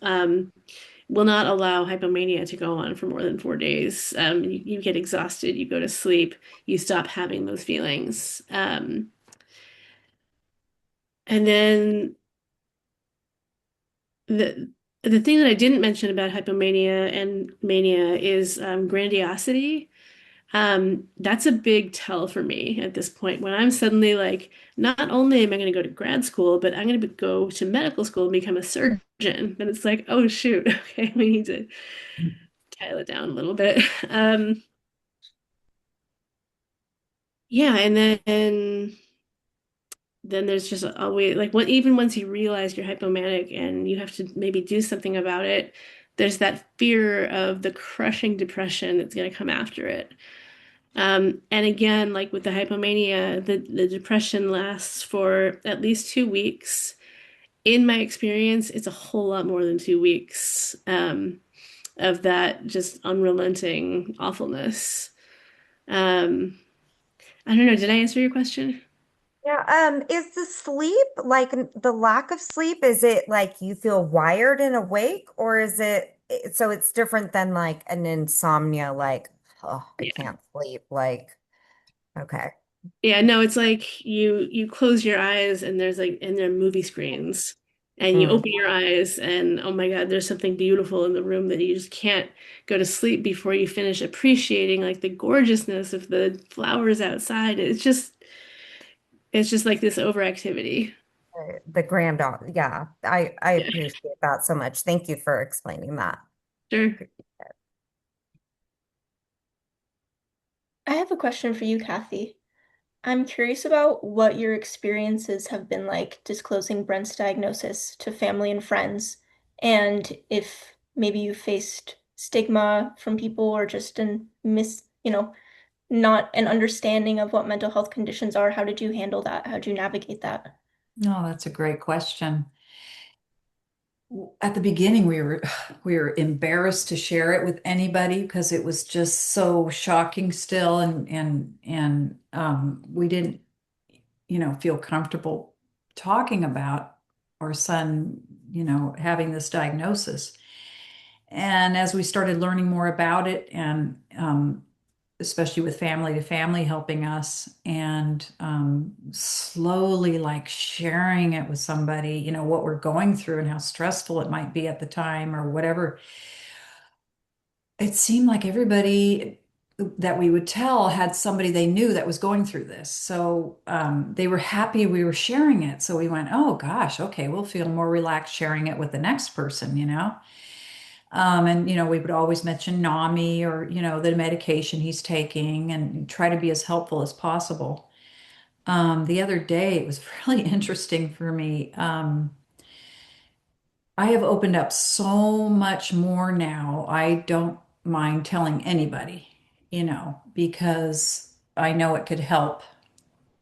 will not allow hypomania to go on for more than 4 days. You get exhausted, you go to sleep, you stop having those feelings. And then the thing that I didn't mention about hypomania and mania is grandiosity. That's a big tell for me at this point when I'm suddenly like, not only am I going to go to grad school, but I'm going to go to medical school and become a surgeon. And it's like, oh shoot, okay, we need to dial it down a little bit. Yeah, and then there's just always like what even once you realize you're hypomanic and you have to maybe do something about it, there's that fear of the crushing depression that's going to come after it. And again, like with the hypomania, the depression lasts for at least 2 weeks. In my experience, it's a whole lot more than 2 weeks of that just unrelenting awfulness. Um, I don't know, did I answer your question? Yeah, is the sleep like the lack of sleep, is it like you feel wired and awake, or is so it's different than like an insomnia, like, oh, I Yeah. can't sleep, like, okay. Yeah, no, it's like you close your eyes and there are movie screens and you Mm. open your eyes and oh my God, there's something beautiful in the room that you just can't go to sleep before you finish appreciating like the gorgeousness of the flowers outside. It's just like this overactivity. The granddaughter, yeah, I Yeah, appreciate that so much. Thank you for explaining that. sure. I have a question for you, Kathy. I'm curious about what your experiences have been like disclosing Brent's diagnosis to family and friends, and if maybe you faced stigma from people or just not an understanding of what mental health conditions are. How did you handle that? How did you navigate that? No, that's a great question. At the beginning, we were embarrassed to share it with anybody because it was just so shocking still, and we didn't, feel comfortable talking about our son, having this diagnosis. And as we started learning more about it, and especially with family to family helping us, and slowly like sharing it with somebody, what we're going through and how stressful it might be at the time or whatever, it seemed like everybody that we would tell had somebody they knew that was going through this. So they were happy we were sharing it. So we went, oh gosh, okay, we'll feel more relaxed sharing it with the next person. And, we would always mention NAMI or, the medication he's taking and try to be as helpful as possible. The other day, it was really interesting for me. I have opened up so much more now. I don't mind telling anybody, because I know it could help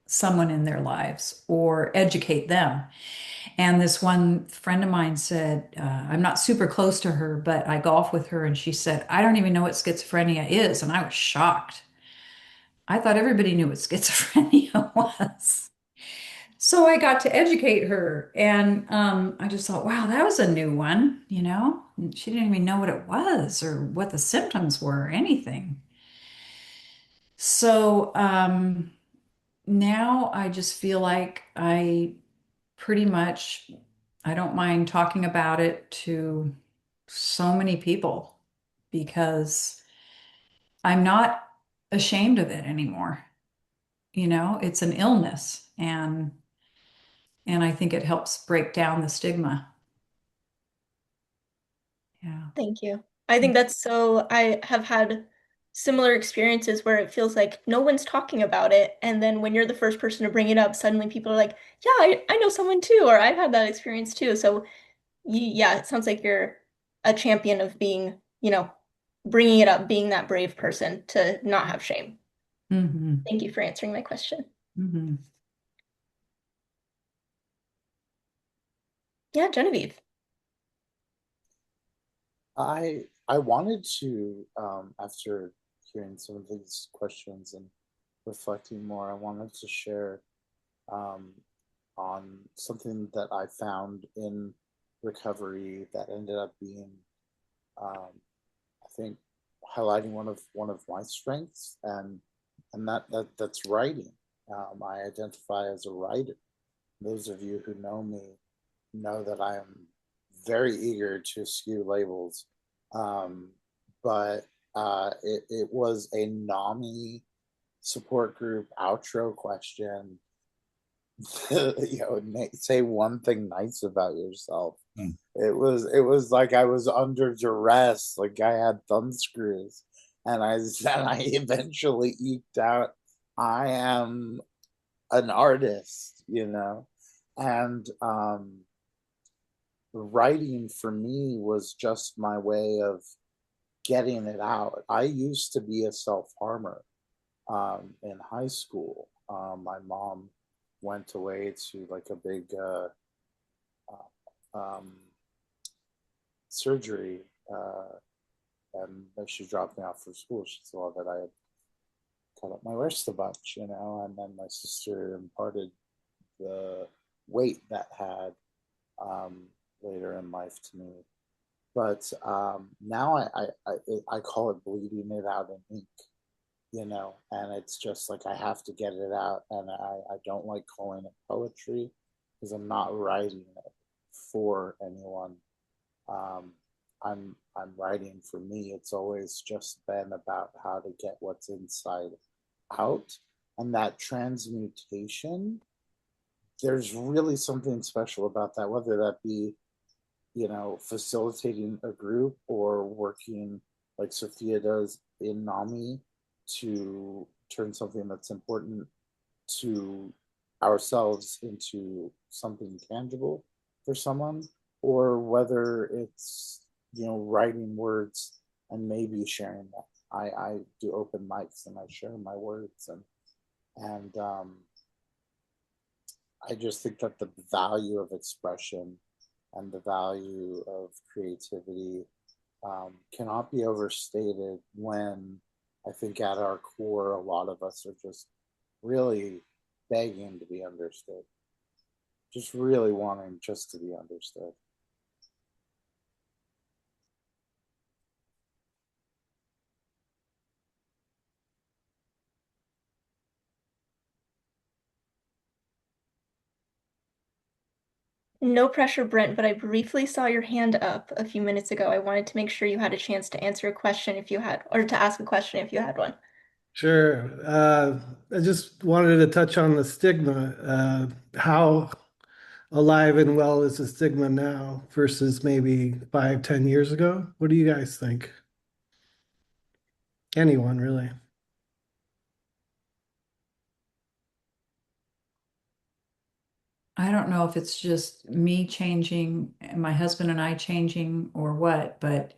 someone in their lives or educate them. And this one friend of mine said, I'm not super close to her, but I golf with her. And she said, I don't even know what schizophrenia is. And I was shocked. I thought everybody knew what schizophrenia was. So I got to educate her. And I just thought, wow, that was a new one. And she didn't even know what it was or what the symptoms were or anything. So now I just feel like pretty much, I don't mind talking about it to so many people because I'm not ashamed of it anymore. It's an illness and I think it helps break down the stigma. Yeah. Thank you. I think that's so, I have had similar experiences where it feels like no one's talking about it. And then when you're the first person to bring it up, suddenly people are like, yeah, I know someone too, or I've had that experience too. So yeah, it sounds like you're a champion of being, bringing it up, being that brave person to not have shame. Mm-hmm. Thank you for answering my question. Mm-hmm. Yeah, Genevieve. I wanted to, after hearing some of these questions and reflecting more, I wanted to share um, on something that I found in recovery that ended up being I think highlighting one of my strengths, and that's writing. I identify as a writer. Those of you who know me know that I am very eager to eschew labels, but it was a NAMI support group outro question. Say one thing nice about yourself. It was like I was under duress, like I had thumb screws, and I eventually eked out, I am an artist, and writing for me was just my way of getting it out. I used to be a self-harmer in high school. My mom went away to like a big surgery, and she dropped me off for school. She saw that I had cut up my wrist a bunch, and then my sister imparted the weight that had later in life to me. But now I call it bleeding it out in ink, and it's just like I have to get it out, and I don't like calling it poetry because I'm not writing it for anyone. I'm writing for me. It's always just been about how to get what's inside out, and that transmutation, there's really something special about that, whether that be facilitating a group or working like Sophia does in NAMI to turn something that's important to ourselves into something tangible for someone, or whether it's writing words and maybe sharing them. I do open mics and I share my words, and I just think that the value of expression and the value of creativity cannot be overstated, when I think at our core, a lot of us are just really begging to be understood, just really wanting just to be understood. No pressure, Brent, but I briefly saw your hand up a few minutes ago. I wanted to make sure you had a chance to answer a question if you had, or to ask a question if you had one. Sure. I just wanted to touch on the stigma. How alive and well is the stigma now versus maybe 5, 10 years ago? What do you guys think? Anyone, really? I don't know if it's just me changing, my husband and I changing, or what, but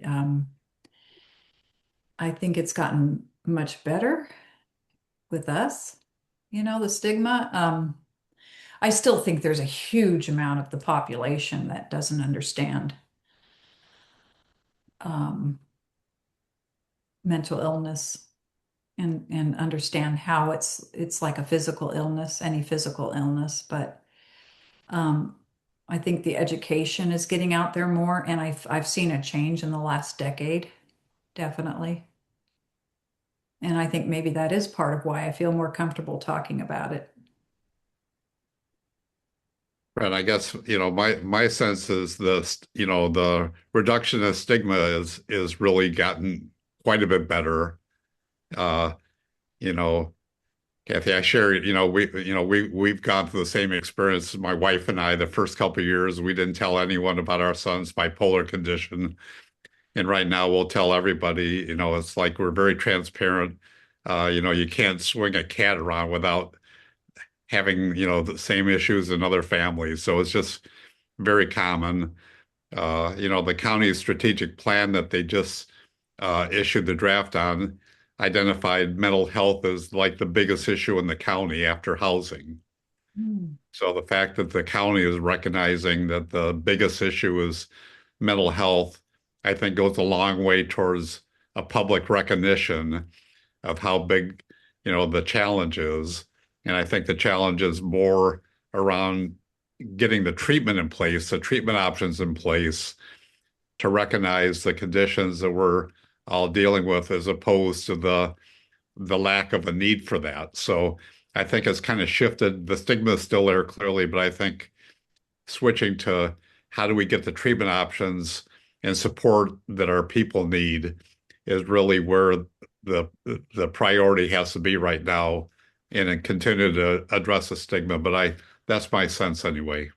I think it's gotten much better with us. The stigma. I still think there's a huge amount of the population that doesn't understand mental illness and understand how it's like a physical illness, any physical illness. But I think the education is getting out there more, and I've seen a change in the last decade, definitely. And I think maybe that is part of why I feel more comfortable talking about it. And I guess, my sense is this, the reduction of stigma is really gotten quite a bit better. Cathy, I share, we've gone through the same experience. My wife and I, the first couple of years, we didn't tell anyone about our son's bipolar condition. And right now we'll tell everybody, it's like we're very transparent. You can't swing a cat around without having, the same issues in other families. So it's just very common. The county's strategic plan that they just issued the draft on identified mental health as like the biggest issue in the county after housing. So the fact that the county is recognizing that the biggest issue is mental health, I think goes a long way towards a public recognition of how big, the challenge is. And I think the challenge is more around getting the treatment in place, the treatment options in place to recognize the conditions that we're all dealing with, as opposed to the lack of a need for that. So I think it's kind of shifted. The stigma is still there clearly, but I think switching to how do we get the treatment options and support that our people need is really where the priority has to be right now, and continue to address the stigma. But that's my sense anyway.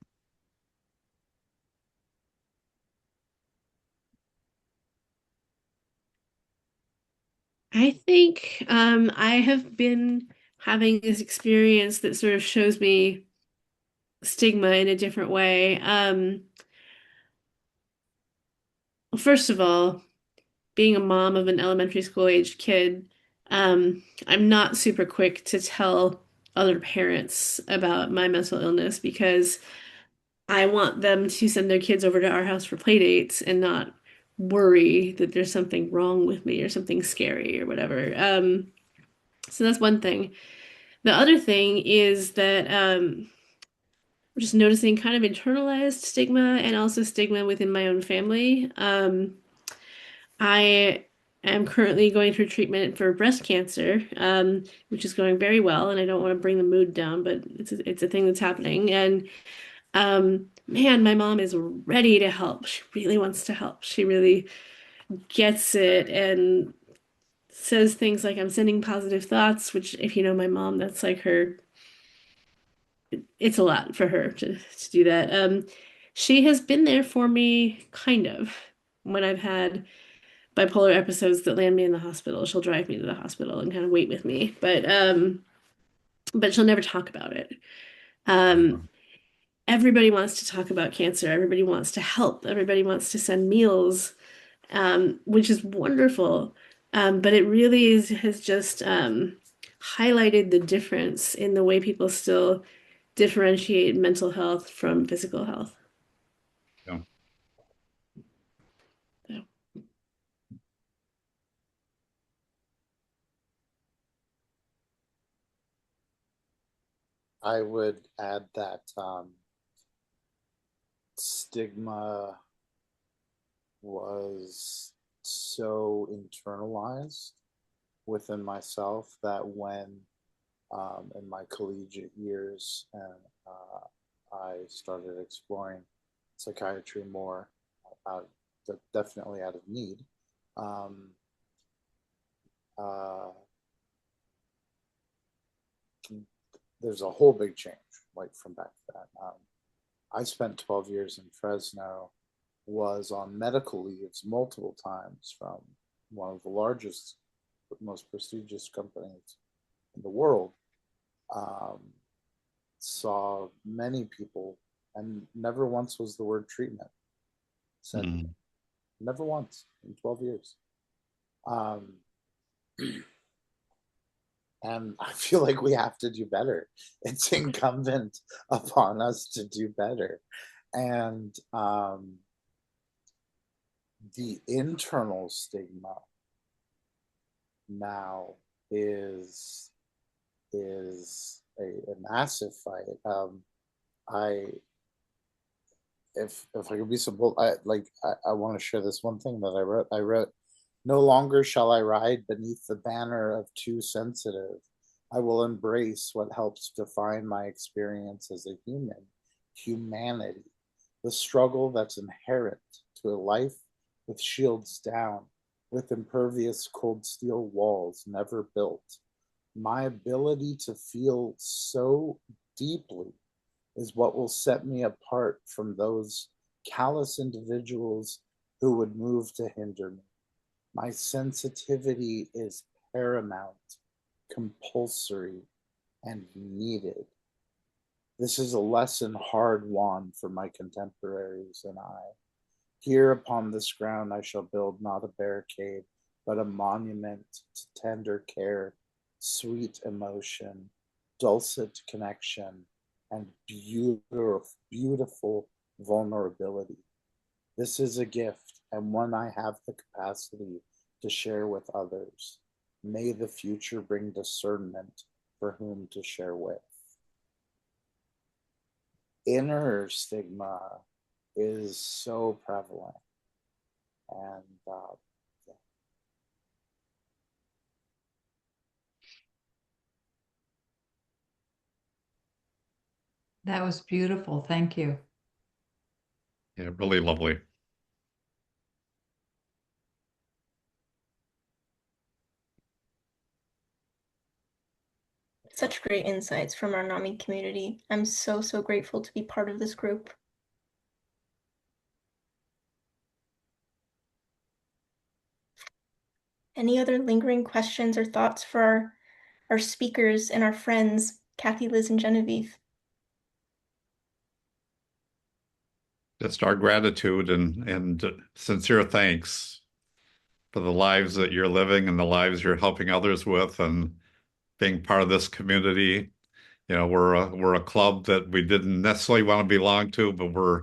I think I have been having this experience that sort of shows me stigma in a different way. First of all, being a mom of an elementary school aged kid, I'm not super quick to tell other parents about my mental illness because I want them to send their kids over to our house for play dates and not worry that there's something wrong with me or something scary or whatever. So that's one thing. The other thing is that I'm just noticing kind of internalized stigma and also stigma within my own family. I am currently going through treatment for breast cancer, which is going very well, and I don't want to bring the mood down, but it's a thing that's happening. And man, my mom is ready to help. She really wants to help. She really gets it and says things like, I'm sending positive thoughts, which, if you know my mom, that's like her, it's a lot for her to do that. She has been there for me, kind of, when I've had bipolar episodes that land me in the hospital. She'll drive me to the hospital and kind of wait with me, but she'll never talk about it. Everybody wants to talk about cancer. Everybody wants to help. Everybody wants to send meals, which is wonderful. But it really has just highlighted the difference in the way people still differentiate mental health from physical health. Yeah. So. I would add that stigma was so internalized within myself that when in my collegiate years and I started exploring psychiatry more, definitely out of need. There's a whole big change, like from back to that. I spent 12 years in Fresno, was on medical leaves multiple times from one of the largest, most prestigious companies in the world. Saw many people, and never once was the word treatment said. Never once in 12 years. And I feel like we have to do better. It's incumbent upon us to do better. And the internal stigma now is a massive fight. If I could be so bold, I want to share this one thing that I wrote. I wrote, "No longer shall I ride beneath the banner of too sensitive. I will embrace what helps define my experience as a human, humanity, the struggle that's inherent to a life with shields down, with impervious cold steel walls never built. My ability to feel so deeply is what will set me apart from those callous individuals who would move to hinder me. My sensitivity is paramount, compulsory, and needed. This is a lesson hard won for my contemporaries and I. Here upon this ground I shall build not a barricade, but a monument to tender care, sweet emotion, dulcet connection, and beautiful vulnerability. This is a gift, and one I have the capacity to share with others. May the future bring discernment for whom to share with." Inner stigma is so prevalent. And yeah. That was beautiful. Thank you. Yeah, really lovely. Such great insights from our NAMI community. I'm so, so grateful to be part of this group. Any other lingering questions or thoughts for our speakers and our friends, Cathy, Liz, and Genevieve? Just our gratitude and sincere thanks for the lives that you're living and the lives you're helping others with, and being part of this community. You know, we're a club that we didn't necessarily want to belong to, but we're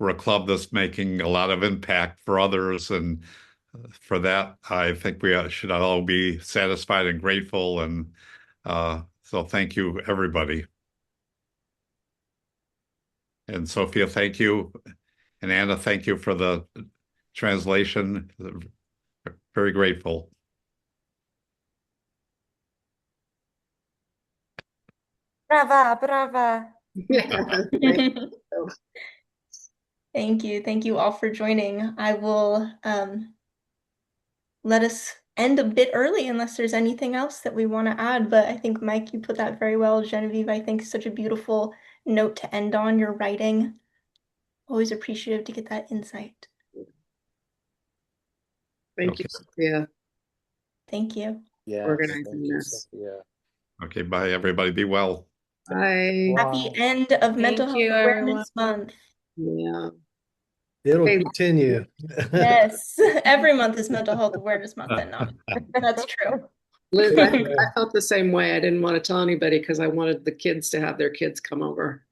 a club that's making a lot of impact for others, and for that, I think we should all be satisfied and grateful. And so, thank you, everybody. And Sophia, thank you, and Anna, thank you for the translation. Very grateful. Brava, brava. Yeah. Thank you. Thank you all for joining. I will let us end a bit early unless there's anything else that we want to add. But I think, Mike, you put that very well. Genevieve, I think such a beautiful note to end on, your writing. Always appreciative to get that insight. Thank you, Sophia. Thank you. Yes, Organizing thank you, this. Sophia. Okay, bye, everybody. Be well. Bye. Happy end of Mental Health you, Awareness Month. Yeah. It'll Hey. continue. Yes, every month is Mental Health Awareness Month at NAMI. That's true. Liz, I felt the same way. I didn't want to tell anybody because I wanted the kids to have their kids come over.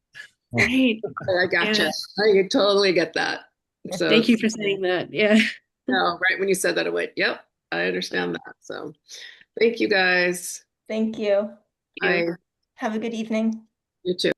Right. I gotcha. Yeah. I totally get that. So Thank you for saying that. Yeah. no, right when you said that, I went, yep, I understand that. So thank you guys. Thank you. Bye. Have a good evening. You too.